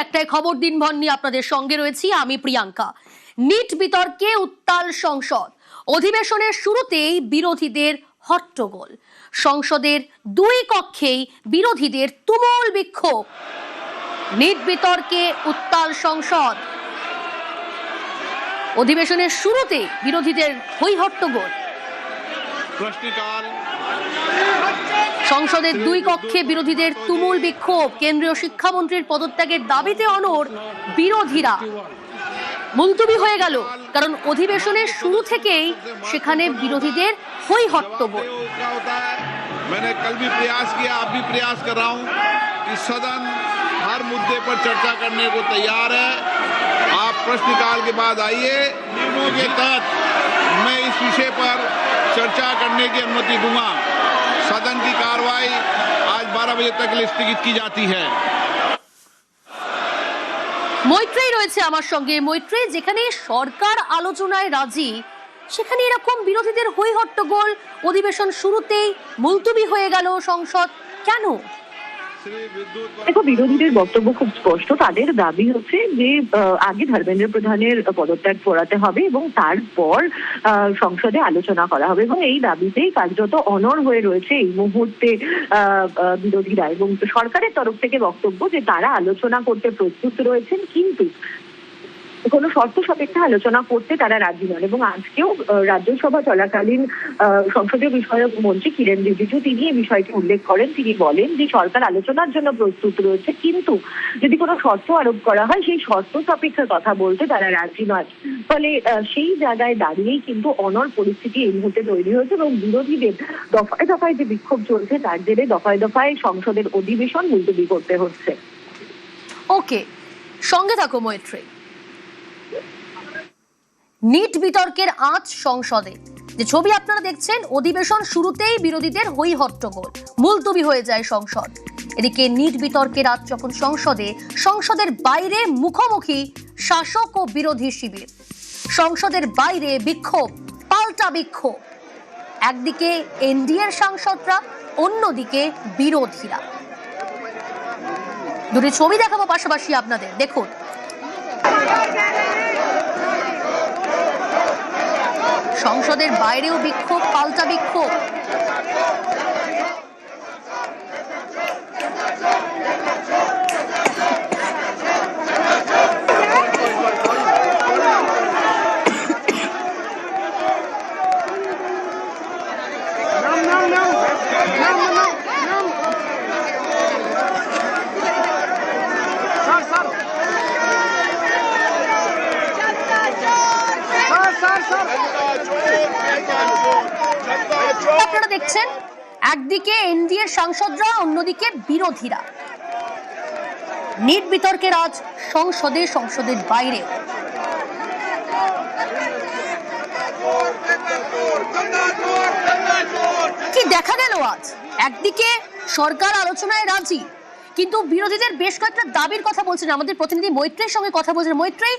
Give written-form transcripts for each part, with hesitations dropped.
একটাই খবর দিনভর নিয়ে আপনাদের সঙ্গে রয়েছি আমি প্রিয়াঙ্কা। নিট বিতর্কে উত্তাল সংসদ, অধিবেশনের শুরুতেই বিরোধীদের হট্টগোল। সংসদের দুই কক্ষেই বিরোধীদের তুমুল বিক্ষোভ। নিট বিতর্কে উত্তাল সংসদ, অধিবেশনের শুরুতেই বিরোধীদের হই হট্টগোল। সংসদের দুই কক্ষে বিরোধীদের তুমুল বিক্ষোভ। কেন্দ্রীয় শিক্ষামন্ত্রীর পদত্যাগের দাবিতে অনড় বিরোধীরা। মুলতবি হয়ে গেল কারণ অধিবেশনের শুরু থেকেই সেখানে বিরোধীদের হই হট্টগোল। मैंने कल भी प्रयास किया, अब भी प्रयास कर रहा हूं कि सदन हर मुद्दे पर चर्चा करने को तैयार है। आप प्रश्नकाल के बाद आइए, नियमों के तहत मैं इस विषय पर चर्चा करने की अनुमति दूंगा। सदन की कार्रवाई आज 12 बजे तक स्थगित की जाती है। মৈত্রেই রয়েছে আমার সঙ্গে। মৈত্রেই, যেখানে সরকার আলোচনায় রাজি সেখানে এরকম বিরোধীদের হই হট্টগোল, অধিবেশন শুরুতেই মুলতবি হয়ে গেল সংসদ, কেন? দেখো, বিরোধীদের বক্তব্য খুব স্পষ্ট। তাদের দাবি হচ্ছে যে আগে ধর্মেন্দ্র প্রধানের পদত্যাগ করাতে হবে এবং তারপর সংসদে আলোচনা করা হবে, এবং এই দাবিতেই কার্যত অনড় হয়ে রয়েছে এই মুহূর্তে বিরোধীরা। এবং সরকারের তরফ থেকে বক্তব্য যে তারা আলোচনা করতে প্রস্তুত রয়েছেন, কিন্তু কোনো শর্ত সাপেক্ষে আলোচনা করতে তারা রাজি নন। এবং আজকেও রাজ্যসভা চলাকালীন সংসদীয় বিষয়ক মন্ত্রী কিরেন রিজিজু তিনি এই বিষয়টি উল্লেখ করেন। তিনি বলেন যে সরকার আলোচনার জন্য প্রস্তুত রয়েছে, কিন্তু যদি কোনো শর্ত আরোপ করা হয় সেই শর্ত সাপেক্ষে কথা বলতে তারা রাজি নয়। ফলে সেই জায়গায় দাঁড়িয়েই কিন্তু অনড় পরিস্থিতি এই মুহূর্তে তৈরি হয়েছে এবং বিরোধীদের দফায় দফায় যে বিক্ষোভ চলছে তার জেরে দফায় দফায় সংসদের অধিবেশন মুলতবি করতে হচ্ছে। ওকে, সঙ্গে থাকো মৈত্রী। নিট বিতর্কের আঁচ সংসদে, যে ছবি আপনারা দেখছেন, অধিবেশন শুরুতেই বিরোধীদের হই হট্টগোল, মুলতবি হয়ে যায় সংসদ। এদিকে নিট বিতর্কের আঁচ যখন সংসদে, সংসদের বাইরে মুখোমুখি শাসক ও বিরোধী শিবির। সংসদের বাইরে বিক্ষোভ, পাল্টা বিক্ষোভ। একদিকে এনডিএর সাংসদরা, অন্যদিকে বিরোধীরা। দুটি ছবি দেখাবো পাশাপাশি আপনাদের, দেখুন। সংসদের বাইরেও বিক্ষোভ, পাল্টা বিক্ষোভ। আপনারা দেখছেন একদিকে এনডিএর সাংসদরা, অন্যদিকে বিরোধীরা। নিট বিতর্কের আজ সংসদে, সংসদের বাইরে। কি দেখা গেল আজ? একদিকে সরকার আলোচনায় রাজি, কিন্তু বিরোধীদের বেশ কয়েকটা দাবির কথা বলছেন। আমাদের প্রতিনিধি মৈত্রের সঙ্গে কথা বলছেন। মৈত্রী,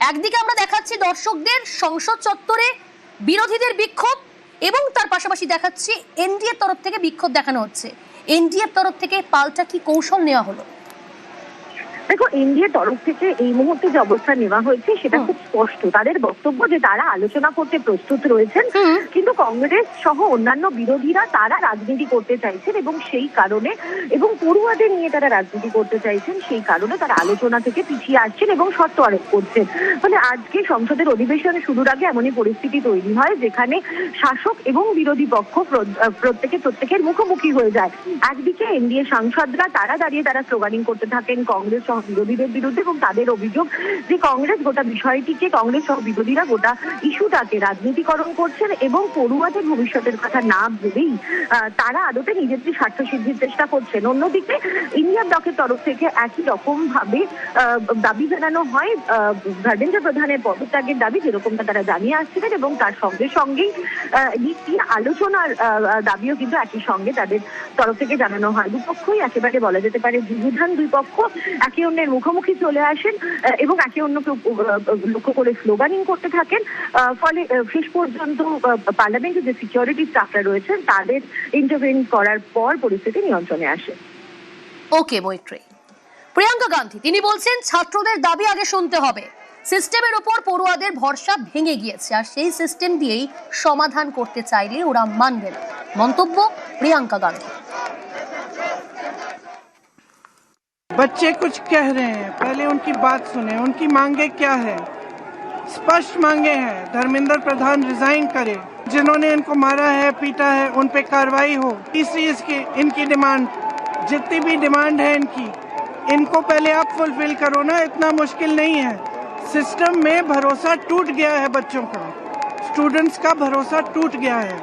একদিকে আমরা দেখাচ্ছি দর্শকদের সংসদ চত্বরে বিরোধীদের বিক্ষোভ, এবং তার পাশাপাশি দেখাচ্ছি এনডিএর তরফ থেকে বিক্ষোভ দেখানো হচ্ছে। এনডিএর তরফ থেকে পাল্টা কি কৌশল নেওয়া হলো? দেখো, এনডিএর তরফ থেকে এই মুহূর্তে যে অবস্থা নেওয়া হয়েছে সেটা খুব স্পষ্ট। তাদের বক্তব্য যে তারা আলোচনা করতে প্রস্তুত রয়েছেন, কিন্তু কংগ্রেস সহ অন্যান্য বিরোধীরা তারা রাজনীতি করতে চাইছেন এবং সেই কারণে, এবং পড়ুয়াদের নিয়ে তারা রাজনীতি করতে চাইছেন, সেই কারণে তারা আলোচনা থেকে পিছিয়ে আসছেন এবং শর্ত আরোপ করছেন। ফলে আজকে সংসদের অধিবেশন শুরুর আগে এমনই পরিস্থিতি তৈরি হয় যেখানে শাসক এবং বিরোধী পক্ষ প্রত্যেকের মুখোমুখি হয়ে যায়। একদিকে এনডিএ সাংসদরা তারা দাঁড়িয়ে তারা স্লোগানিং করতে থাকেন কংগ্রেস সহ বিরোধীদের বিরুদ্ধে, এবং তাদের অভিযোগ যে কংগ্রেস গোটা বিষয়টিকে, কংগ্রেস সহ বিরোধীরা গোটা ইস্যুটাকে রাজনীতিকরণ করছেন এবং পড়ুয়াদের ভবিষ্যতের কথা না ভেবেই তারা আদতে নিজেদের স্বার্থ সিদ্ধির চেষ্টা করছেন। অন্যদিকে ইন্ডিয়ান ব্লকের তরফ থেকে একই রকম ভাবে দাবি জানানো হয় ধর্মেন্দ্র প্রধানের পদত্যাগের দাবি, যেরকমটা তারা জানিয়ে আসছিলেন, এবং তার সঙ্গে সঙ্গেই নীতি আলোচনার দাবিও কিন্তু একই সঙ্গে তাদের তরফ থেকে জানানো হয়। দুপক্ষই একেবারে বলা যেতে পারে যুযুধান, দুই পক্ষ একে অন্যের মুখোমুখি চলে আসেন এবং একে অন্যকে লক্ষ্য করে স্লোগানিং করতে থাকেন। ফলে শেষ পর্যন্ত পার্লামেন্টের যে সিকিউরিটি স্টাফরা রয়েছেন তাদের ইন্টারভেন করার পর পরিস্থিতি নিয়ন্ত্রণে আসে। ওকে মৈত্রী, প্রিয়াঙ্কা গান্ধী তিনি বলছেন ছাত্রদের দাবি আগে শুনতে হবে। সিস্টেমের ওপর পড়ুয়াদের ভরসা ভেঙে গিয়েছে, আর সেই সিস্টেম দিয়েই সমাধান করতে চাইলে ওরা মানবে না। মন্তব্য প্রিয়াঙ্কা গান্ধী। बच्चे कुछ कह रहे हैं, पहले उनकी बात सुने। उनकी मांगे क्या है? स्पष्ट मांगे हैं। धर्मेंद्र प्रधान रिजाइन करे, जिन्होंने इनको मारा है, पीटा है, उन पे कार्रवाई हो। तीसरी इनकी डिमांड, जितनी भी डिमांड है इनको पहले आप फुलफिल करो ना, इतना मुश्किल नहीं है। सिस्टम में भरोसा टूट गया है, बच्चों का, स्टूडेंट्स का भरोसा टूट गया है।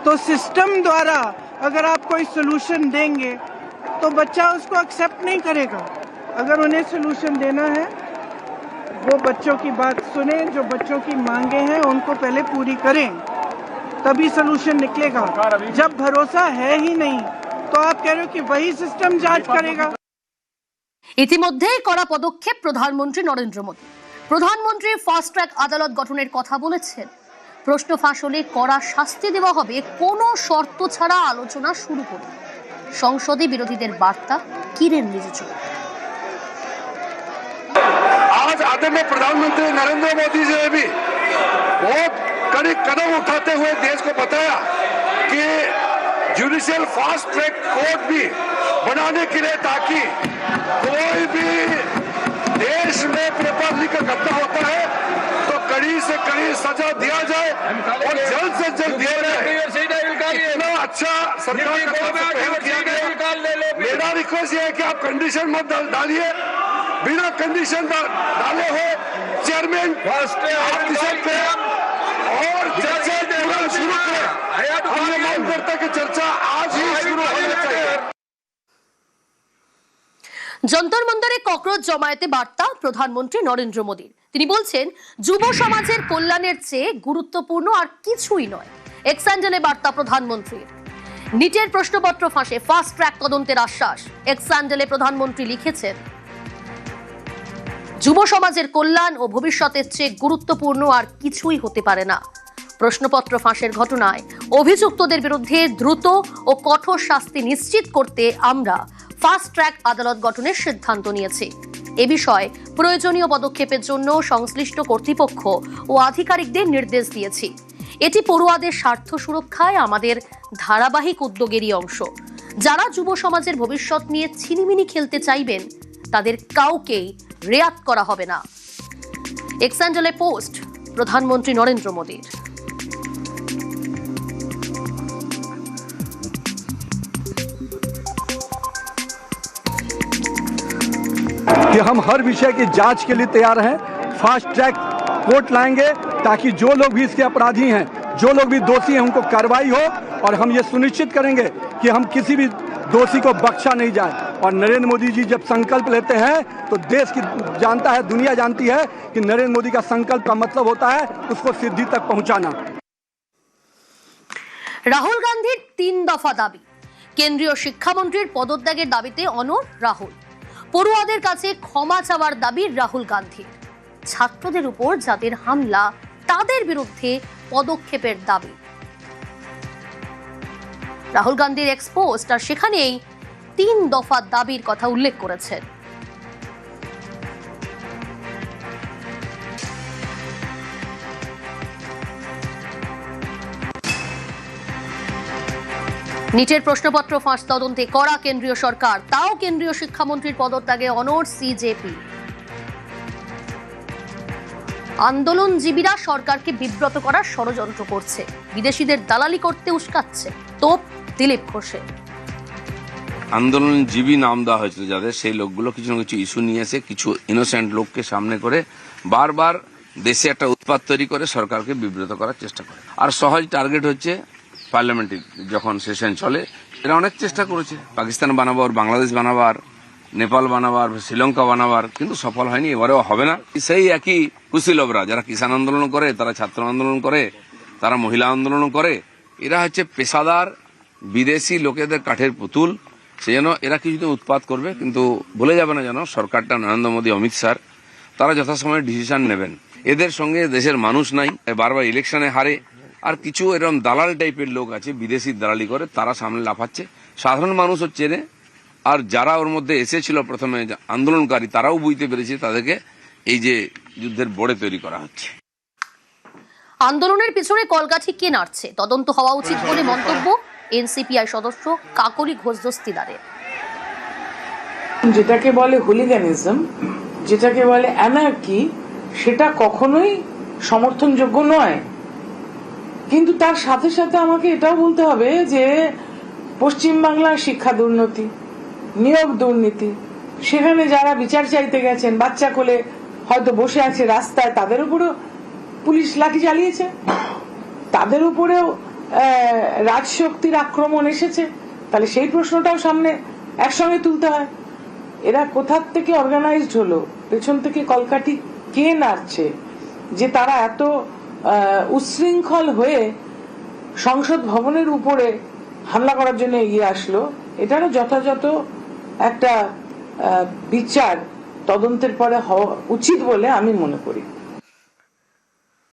तो सिस्टम द्वारा अगर आप कोई सोल्यूशन देंगे तो बच्चा उसको एक्सेप्ट नहीं करेगा। अगर उन्हें सोल्यूशन देना है, वो बच्चों की बात सुने, जो बच्चों की मांगे हैं उनको पहले पूरी करें, तभी सोल्यूशन निकलेगा। जब भरोसा है ही नहीं तो आप कह रहे हो कि वही सिस्टम जांच करेगा। ইতিমধ্যেই কড়া পদক্ষেপ প্রধানমন্ত্রী নরেন্দ্র মোদী। প্রধানমন্ত্রী ফাস্ট ট্র্যাক আদালত গঠনের কথা বলেছেন। প্রশ্ন ফাঁস হলে কড়া শাস্তি দেওয়া হবে, কোনো শর্ত ছাড়া আলোচনা শুরু করুন। সংসদে বিরোধীদের বার্তা, কিরেন রিজিজু। आज आदरणीय प्रधानमंत्री नरेंद्र मोदी जी ने भी बहुत कड़ी कदम उठाते हुए देश को बताया कि जुडिशियल फास्ट ट्रैक कोर्ट भी बनाने के लिए, ताकि कोई भी देश में पेपर लीक करता होता है तो कड़ी से कड़ी सजा दिया जाए और जल्द से जल्द दिया जाए। इतना अच्छा सरकार किया गया। मेरा रिक्वेस्ट ये है कि आप कंडीशन मत डालिए, बिना कंडीशन डाले हो चेयरमैन आप डिसाइड करें और चर्चा तुरंत शुरू करें। हम ये मांग करते हैं कि चर्चा आज ही शुरू होनी चाहिए। যন্তর মন্তরে ককরোচ জমায়েতে বার্তা প্রধানমন্ত্রী নরেন্দ্র মোদীর। তিনি বলছেন যুব সমাজের কল্যাণের চেয়ে গুরুত্বপূর্ণ আর কিছুই নয়। এক স্যান্ডেলে বার্তা প্রধানমন্ত্রীর। নিটের প্রশ্নপত্র ফাঁসে ফাস্ট ট্র্যাক তদন্তের আশ্বাস। এক স্যান্ডেলে প্রধানমন্ত্রী লিখেছেন যুব সমাজের কল্যাণ ও ভবিষ্যতের চেয়ে গুরুত্বপূর্ণ আর কিছুই হতে পারে না। প্রশ্নপত্র ফাঁসের ঘটনায় অভিযুক্তদের বিরুদ্ধে দ্রুত ও কঠোর শাস্তি নিশ্চিত করতে আমরা ফাস্ট ট্র্যাক আদালত গঠনের সিদ্ধান্ত নিয়েছি। এ বিষয়ে প্রয়োজনীয় পদক্ষেপের জন্য সংশ্লিষ্ট কর্তৃপক্ষ ও আধিকারিকদের নির্দেশ দিয়েছি। এটি পড়ুয়াদের স্বার্থ সুরক্ষায় আমাদের ধারাবাহিক উদ্যোগেরই অংশ। যারা যুব সমাজের ভবিষ্যৎ নিয়ে ছিনিমিনি খেলতে চাইবেন তাদের কাউকেই রেয়াত করা হবে না। এক্স হ্যান্ডেলে পোস্ট প্রধানমন্ত্রী নরেন্দ্র মোদীর। कि हम हर विषय की जांच के लिए तैयार हैं। फास्ट ट्रैक कोर्ट लाएंगे ताकि जो लोग भी इसके अपराधी हैं, जो लोग भी दोषी हैं, उनको कार्रवाई हो, और हम ये सुनिश्चित करेंगे कि हम किसी भी दोषी को बख्शा नहीं जाए। और नरेंद्र मोदी जी जब संकल्प लेते हैं तो देश की जानता है, दुनिया जानती है कि नरेंद्र मोदी का संकल्प का मतलब होता है उसको सिद्धि तक पहुंचाना। রাহুল গান্ধীর 3 দফা দাবি। কেন্দ্রীয় শিক্ষামন্ত্রীর পদত্যাগের দাবিতে অনড় রাহুল। পড়ুয়াদের কাছে ক্ষমা চাওয়ার দাবি রাহুল গান্ধীর। ছাত্রদের উপর যাদের হামলা তাদের বিরুদ্ধে পদক্ষেপের দাবি। রাহুল গান্ধীর এক্সপোস্ট, আর সেখানেই 3 দফা দাবির কথা উল্লেখ করেছেন। নিটের প্রশ্নপত্র ফাঁস তদন্তে কড়া কেন্দ্রীয় সরকার, তাও কেন্দ্রীয় শিক্ষামন্ত্রীর পদত্যাগে অনড় সিজেপি। আন্দোলনজীবীরা সরকারকে বিব্রত করার ষড়যন্ত্র করছে, বিদেশিদের দালালি করতে উস্কাচ্ছে, তোপ দিলীপ ঘোষের। আন্দোলনজীবী নাম দেওয়া হয়েছিল যাদের, সেই লোকগুলো কিছু না কিছু ইস্যু নিয়ে এসে কিছু ইনোসেন্ট লোককে সামনে করে বারবার দেশে একটা উৎপাত তৈরি করে সরকারকে বিব্রত করার চেষ্টা করে। আর সহজ টার্গেট হচ্ছে পার্লামেন্টে যখন সেশন চলে, এরা অনেক চেষ্টা করেছে পাকিস্তান বানাবার, বাংলাদেশ বানাবার, নেপাল বানাবার, শ্রীলঙ্কা বানাবার, কিন্তু সফল হয়নি, এবারেও হবে না। সেই একই কুশীলবরা যারা কিষাণ আন্দোলন করে, তারা ছাত্র আন্দোলন করে, তারা মহিলা আন্দোলন করে, এরা হচ্ছে পেশাদার বিদেশি লোকেদের কাঠের পুতুল। সেই জন্য এরা কিছুদিন উৎপাত করবে, কিন্তু ভুলে যাবে না যেন সরকারটা নরেন্দ্র মোদী, অমিত শাহ, তারা যথাসময়ে ডিসিশন নেবেন। এদের সঙ্গে দেশের মানুষ নাই, বারবার ইলেকশনে হারে। আর কিছু এরকম দালাল টাইপের লোক আছে, বিদেশি দালালি করে, তারা সামনে লাফাচ্ছে। সাধারণ মানুষও চেনে আর যারা ওর মধ্যে এসেছিল প্রথমে আন্দোলনকারী, তারাও বুঝতে পেরেছে তাদেরকে এই যে যুদ্ধের বোড়ে তৈরি করা হচ্ছে। আন্দোলনের পিছনে কলকাঠি কে নাড়ছে তদন্ত হওয়া উচিত বলে মন্তব্য এনসিপিআই সদস্য কাকলি ঘোষ দস্তিদারের। যেটাকে বলে হুলিগানিজম, যেটাকে বলে অ্যানার্কি, সেটা কখনোই সমর্থনযোগ্য নয়। কিন্তু তার সাথে সাথে আমাকে এটাও বলতে হবে যে পশ্চিমবাংলার শিক্ষা দুর্নীতি, নিয়োগ দুর্নীতি, সেখানে যারা বিচার চাইতে গেছেন বাচ্চা কোলে হয়তো বসে আছে রাস্তায়, তাদের উপরেও পুলিশ লাঠি চালিয়েছে, তাদের উপরেও রাজশক্তির আক্রমণ এসেছে। তাহলে সেই প্রশ্নটাও সামনে একসঙ্গে তুলতে হয়। এরা কোথা থেকে অর্গানাইজড হলো, পেছন থেকে কলকাঠি কে নাড়ছে যে তারা এত উচ্ছৃঙ্খল হয়ে সংসদ ভবনের উপরে হামলা করার জন্য এগিয়ে আসলো, এটারও যথাযথ একটা বিচার তদন্তের পরে হওয়া উচিত বলে আমি মনে করি।